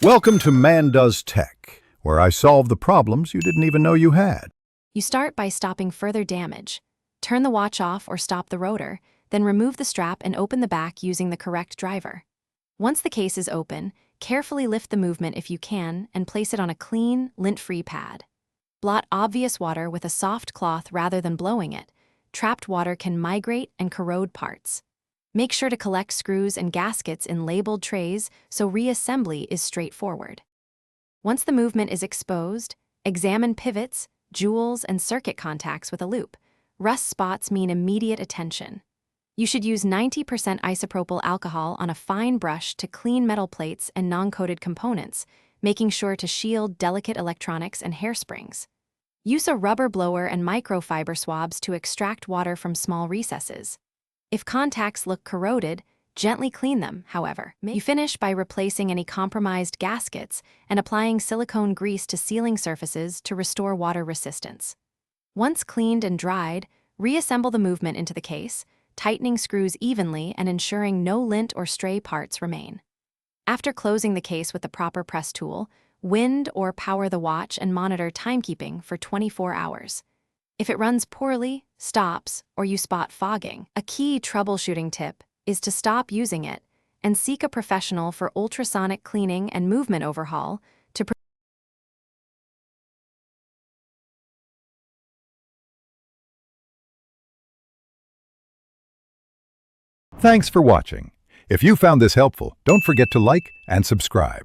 Welcome to Man Does Tech, where I solve the problems you didn't even know you had. You start by stopping further damage. Turn the watch off or stop the rotor, then remove the strap and open the back using the correct driver. Once the case is open, carefully lift the movement if you can and place it on a clean, lint-free pad. Blot obvious water with a soft cloth rather than blowing it. Trapped water can migrate and corrode parts. Make sure to collect screws and gaskets in labeled trays so reassembly is straightforward. Once the movement is exposed, examine pivots, jewels, and circuit contacts with a loupe. Rust spots mean immediate attention. You should use 90% isopropyl alcohol on a fine brush to clean metal plates and non-coated components, making sure to shield delicate electronics and hairsprings. Use a rubber blower and microfiber swabs to extract water from small recesses. If contacts look corroded, gently clean them, however. You finish by replacing any compromised gaskets and applying silicone grease to sealing surfaces to restore water resistance. Once cleaned and dried, reassemble the movement into the case, tightening screws evenly and ensuring no lint or stray parts remain. After closing the case with the proper press tool, wind or power the watch and monitor timekeeping for 24 hours. If it runs poorly, stops, or you spot fogging, a key troubleshooting tip is to stop using it and seek a professional for ultrasonic cleaning and movement overhaul to Thanks for watching. If you found this helpful, don't forget to like and subscribe.